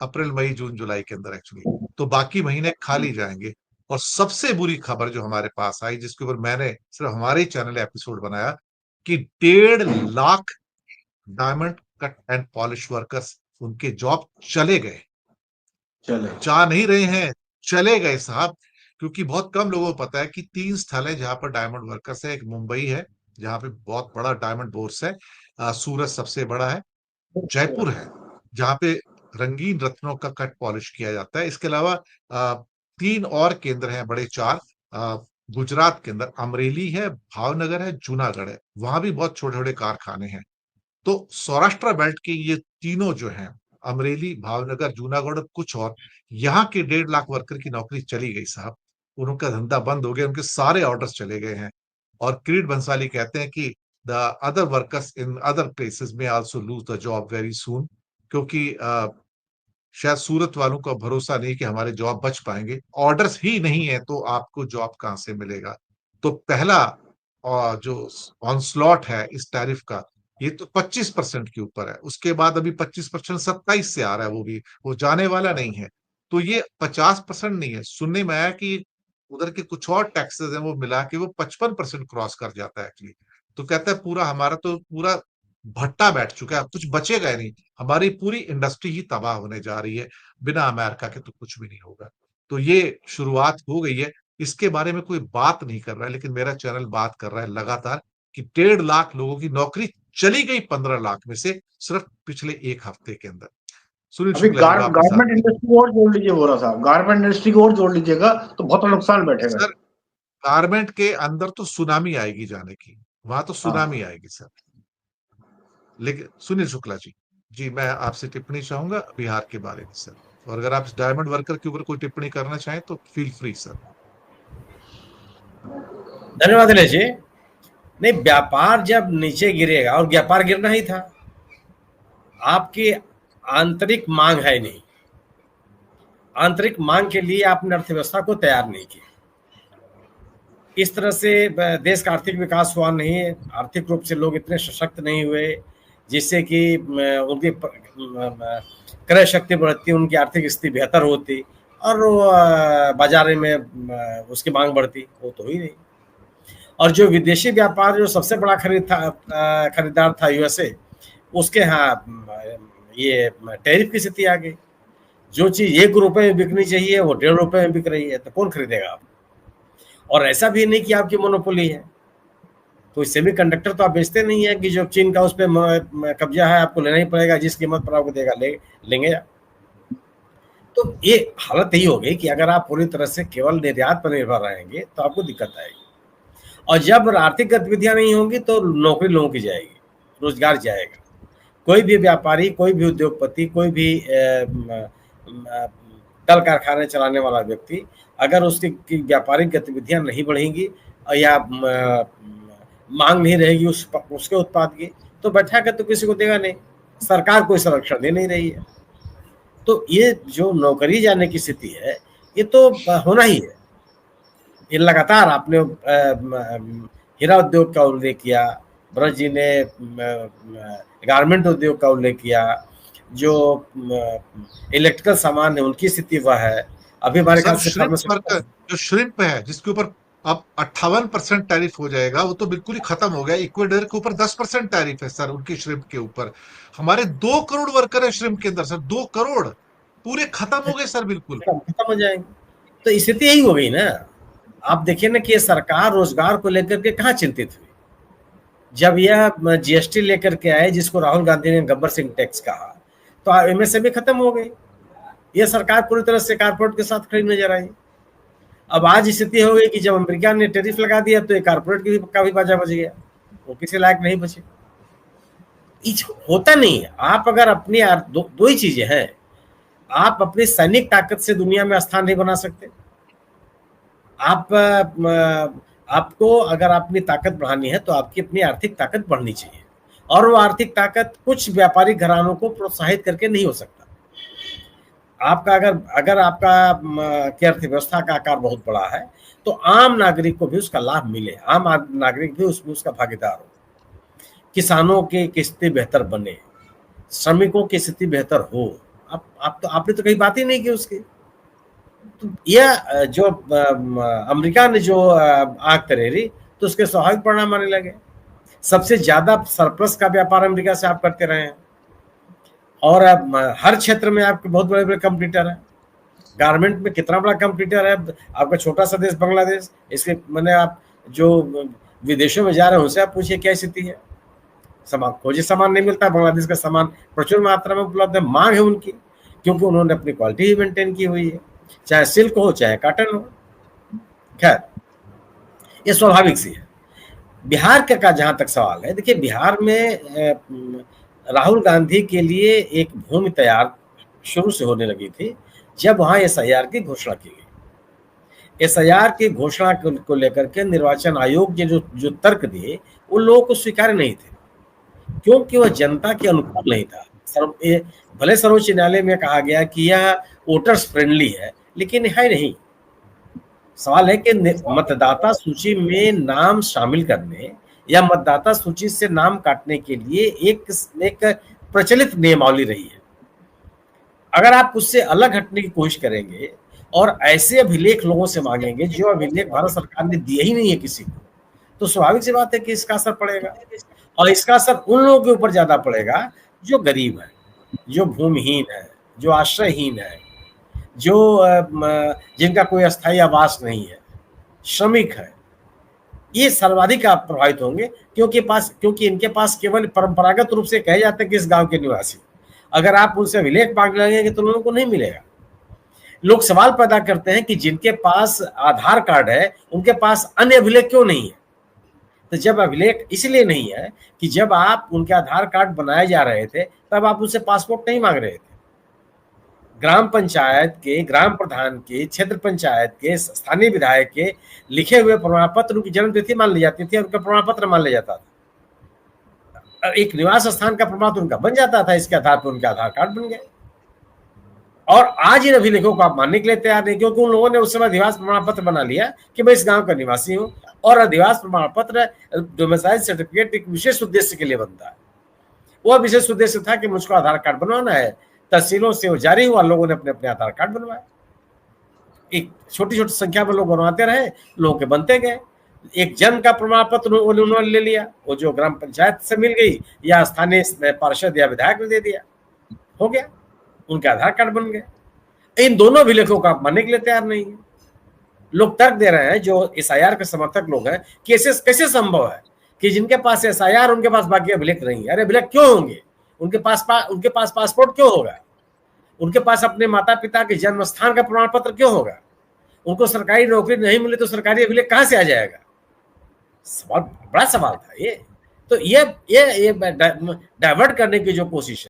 अप्रैल मई जून जुलाई के अंदर एक्चुअली, तो बाकी महीने खाली जाएंगे। और सबसे बुरी खबर जो हमारे पास आई, जिसके ऊपर मैंने सिर्फ हमारे ही चैनल एपिसोड बनाया, कि 1.5 lakh diamond cut and polish workers, उनके जॉब चले गए। चले जा नहीं रहे हैं, चले गए साहब। क्योंकि बहुत कम लोगों को पता है कि 3 स्थल है जहां पर डायमंड वर्कर्स है। एक मुंबई है, जहां पे बहुत बड़ा डायमंड बोर्स है। सूरत सबसे बड़ा है। जयपुर है, जहां पे रंगीन रत्नों का कट पॉलिश किया जाता है। इसके अलावा 3 और केंद्र हैं बड़े, 4। गुजरात के अंदर अमरेली है, भावनगर है, जूनागढ़ है, वहां भी बहुत छोटे छोटे कारखाने हैं। तो सौराष्ट्र बेल्ट के ये तीनों जो हैं, अमरेली, भावनगर, जूनागढ़ और कुछ और, यहाँ के 1.5 लाख वर्कर की नौकरी चली गई साहब। उनका धंधा बंद हो गया, उनके सारे ऑर्डर्स चले गए हैं। और किरीट बंसाली कहते हैं कि the other workers in other places में also lose the job very soon. क्योंकि शायद सूरत वालों का भरोसा नहीं कि हमारे जॉब बच पाएंगे, ऑर्डर्स ही नहीं है तो आपको जॉब कहां से मिलेगा। तो पहला जो ऑनस्लॉट है इस टैरिफ का, ये तो 25% के ऊपर है। उसके बाद अभी 25% 27 से आ रहा है, वो भी वो जाने वाला नहीं है। तो ये 50% नहीं है। सुनने में आया कि उधर के कुछ और टैक्सेस हैं, वो मिला के वो 55% क्रॉस कर जाता है एक्चुअली। तो कहता है पूरा हमारा तो पूरा भट्टा बैठ चुका है, अब कुछ बचेगा ही नहीं। हमारी पूरी इंडस्ट्री ही तबाह होने जा रही है। बिना अमेरिका के तो कुछ भी नहीं होगा। तो ये शुरुआत हो गई है। इसके बारे में कोई बात नहीं कर रहा है, लेकिन मेरा चैनल बात कर रहा है लगातार कि 1.5 लाख लोगों की नौकरी चली गई 15 लाख में से, सिर्फ पिछले एक हफ्ते के अंदर। सुनील अभी शुक्ला जी, वापस गारमेंट आते हैं। इंडस्ट्री को और जोड़ लीजिए बोरा साहब, गारमेंट इंडस्ट्री को और जोड़ लीजिएगा तो बहुत नुकसान बैठेगा। सर, गारमेंट के अंदर तो सुनामी आएगी जाने की, वहां तो सुनामी हाँ, आएगी सर। लेकिन सुनील शुक्ला जी, जी मैं आपसे टिप्पणी चाहूंगा बिहार के बारे में सर। और अगर आप डायमंड वर्कर के ऊपर कोई टिप्पणी करना चाहें तो फील फ्री सर। धन्यवाद दिनेश जी। नहीं, व्यापार जब नीचे गिरेगा, और व्यापार गिरना ही था, आपकी आंतरिक मांग है नहीं, आंतरिक मांग के लिए आपने अर्थव्यवस्था को तैयार नहीं किया। इस तरह से देश का आर्थिक विकास हुआ नहीं, आर्थिक रूप से लोग इतने सशक्त नहीं हुए जिससे कि उनकी क्रय शक्ति बढ़ती, उनकी आर्थिक स्थिति बेहतर होती और बाजार में उसकी मांग बढ़ती। वो तो ही नहीं। और जो विदेशी व्यापार, जो सबसे बड़ा खरीदार था यूएसए, उसके यहाँ ये टैरिफ की स्थिति आ गई। जो चीज 1 रुपए में बिकनी चाहिए वो 1.5 रुपए में बिक रही है, तो कौन खरीदेगा आप? और ऐसा भी नहीं कि आपकी मोनोपोली है, तो सेमी कंडक्टर तो आप बेचते नहीं है कि जो चीन का उस पर कब्जा है आपको लेना ही पड़ेगा, जिस कीमत पर आपको देगा लेंगे। तो ये हालत यही हो गई कि अगर आप पूरी तरह से केवल निर्यात पर निर्भर रहेंगे तो आपको दिक्कत आएगी। और जब आर्थिक गतिविधियां नहीं होंगी तो नौकरी लोगों की जाएगी, रोजगार जाएगा। कोई भी व्यापारी, कोई भी उद्योगपति, कोई भी कल कारखाने चलाने वाला व्यक्ति, अगर उसकी व्यापारिक गतिविधियां नहीं बढ़ेंगी या मांग नहीं रहेगी उसके उत्पाद की, तो बैठा कर तो किसी को देगा नहीं। सरकार कोई संरक्षण दे नहीं रही है। तो ये जो नौकरी जाने की स्थिति है, ये तो होना ही है। ये लगातार आपने हीरा उद्योग का उल्लेख किया, ब्रज जी ने गारमेंट उद्योग का उल्लेख किया, जो इलेक्ट्रिकल सामान है उनकी स्थिति वह है। अभी हमारे ख्याल से जो श्रिम्प है जिसके ऊपर अब 58% टैरिफ हो जाएगा, वो तो बिल्कुल ही खत्म हो गया। इक्वेडर के ऊपर 10% टैरिफ है सर उनकी श्रिम्प के ऊपर। हमारे 2 करोड़ वर्कर है श्रिम्प के अंदर सर, 2 करोड़ पूरे खत्म हो गए सर, बिल्कुल खत्म हो जाएंगे। तो स्थिति यही हो गई ना। आप देखिए ना कि सरकार रोजगार को लेकर के कहाँ चिंतित हुई। जब यह जीएसटी लेकर के आए, जिसको राहुल गांधी ने गब्बर सिंह टैक्स कहा, तो एमएसएमई खत्म हो गई। यह सरकार पूरी तरह से कारपोरेट के साथ खड़ी नजर आई। अब आज स्थिति हो गई कि जब अमेरिका ने टैरिफ लगा दिया तो ये कारपोरेट का भी बाजा बच गया, वो किसी लायक नहीं बचे। होता नहीं है। आप अगर अपनी दो ही चीजें हैं, आप अपनी सैनिक ताकत से दुनिया में स्थान नहीं बना सकते। आपको अगर अपनी ताकत बढ़ानी है तो आपकी अपनी आर्थिक ताकत बढ़नी चाहिए, और वो आर्थिक ताकत कुछ व्यापारिक घरानों को प्रोत्साहित करके नहीं हो सकता। आपका अगर आपका की अर्थव्यवस्था का आकार बहुत बड़ा है तो आम नागरिक को भी उसका लाभ मिले, आम नागरिक भी उसमें उसका भागीदार हो, किसानों की स्थिति बेहतर बने, श्रमिकों की स्थिति बेहतर हो, आप तो आपने तो कहीं बात ही नहीं की उसकी। तो यह जो अमेरिका ने जो आग तरेरी, तो उसके स्वाभाविक परिणाम आने लगे। सबसे ज्यादा सरप्लस का व्यापार अमेरिका से आप करते रहे हैं, और अब हर क्षेत्र में आपके बहुत बड़े बड़े कंपटीटर हैं। गारमेंट में कितना बड़ा कंपटीटर है आपका छोटा सा देश बांग्लादेश। इसके मैंने आप जो विदेशों में जा रहे हैं उनसे आप पूछिए क्या स्थिति है। सामान खोजे सामान नहीं मिलता, बांग्लादेश का सामान प्रचुर मात्रा में उपलब्ध है, मांग है उनकी, क्योंकि उन्होंने अपनी क्वालिटी ही मेंटेन की हुई है, चाहे सिल्क हो चाहे कॉटन हो। खैर ये स्वाभाविक सी है। बिहार का जहां तक सवाल है, देखिए बिहार में राहुल गांधी के लिए एक भूमि तैयार शुरू से होने लगी थी जब वहां एसआईआर की घोषणा की गई। एसआईआर की घोषणा को लेकर के निर्वाचन आयोग ने जो तर्क दिए उन लोगों को स्वीकार्य नहीं थे, क्योंकि वह जनता के अनुकूल नहीं था। भले सर्वोच्च न्यायालय में कहा गया कि यह वोटर्स फ्रेंडली है, लेकिन है नहीं। सवाल है कि मतदाता सूची में नाम शामिल करने या मतदाता सूची से नाम काटने के लिए एक प्रचलित नियमावली रही है। अगर आप उससे अलग हटने की कोशिश करेंगे और ऐसे अभिलेख लोगों से मांगेंगे जो अभिलेख भारत सरकार ने दिए ही नहीं है किसी को, तो स्वाभाविक सी बात है कि इसका असर पड़ेगा। और इसका असर उन लोगों के ऊपर ज्यादा पड़ेगा जो गरीब है, जो भूमिहीन है, जो आश्रयहीन है, जो जिनका कोई अस्थायी आवास नहीं है, श्रमिक है। ये सर्वाधिक आप प्रभावित होंगे, क्योंकि इनके पास केवल परंपरागत रूप से कहे जाते हैं कि इस गांव के निवासी। अगर आप उनसे अभिलेख मांग लगेंगे तो लोगों को नहीं मिलेगा। लोग सवाल पैदा करते हैं कि जिनके पास आधार कार्ड है उनके पास अन्य अभिलेख क्यों नहीं है। तो जब अभिलेख इसलिए नहीं है कि जब आप उनके आधार कार्ड बनाए जा रहे थे तब आप उनसे पासपोर्ट नहीं मांग रहे थे। ग्राम पंचायत के, ग्राम प्रधान के, क्षेत्र पंचायत के, स्थानीय विधायक के लिखे हुए प्रमाण पत्र उनकी जन्म तिथि मान ली जाती थी, उनका प्रमाण पत्र मान लिया जाता था। एक निवास स्थान का प्रमाण उनका बन जाता था, इसके आधार पर उनके आधार कार्ड बन गए। और आज इन अभिलेखों को आप मानने के लिए तैयार नहीं, क्योंकि उन लोगों ने उस समय अधिवास प्रमाण पत्र बना लिया कि मैं इस गांव का निवासी हूं। और अधिवास प्रमाण पत्र, डोमिसाइल सर्टिफिकेट एक विशेष उद्देश्य के लिए बनता है। वह विशेष उद्देश्य था कि मुझको आधार कार्ड बनवाना है। तहसीलों से वो जारी हुआ, लोगों ने अपने अपने आधार कार्ड बनवाए। एक छोटी छोटी संख्या में लोग बनवाते रहे, लोगों के बनते गए। एक जन्म का प्रमाण पत्र उन्होंने ले लिया, वो जो ग्राम पंचायत से मिल गई या स्थानीय पार्षद या विधायक ने दे दिया, हो गया, उनके आधार कार्ड बन गए। इन दोनों अभिलेखों का आप मानने के लिए तैयार नहीं है। लोग तर्क दे रहे हैं, जो एसआईआर के समर्थक लोग हैं, कि कैसे संभव है कि जिनके पास एसआईआर उनके पास बाकी अभिलेख नहीं है। अरे अभिलेख क्यों होंगे? उनके पास पासपोर्ट क्यों होगा? उनके पास अपने माता पिता के जन्म स्थान का प्रमाण पत्र क्यों होगा? उनको सरकारी नौकरी नहीं मिले तो सरकारी अभिलेख कहां से आ जाएगा? सवाल, बड़ा सवाल था ये। तो ये डाइवर्ट करने की जो कोशिश है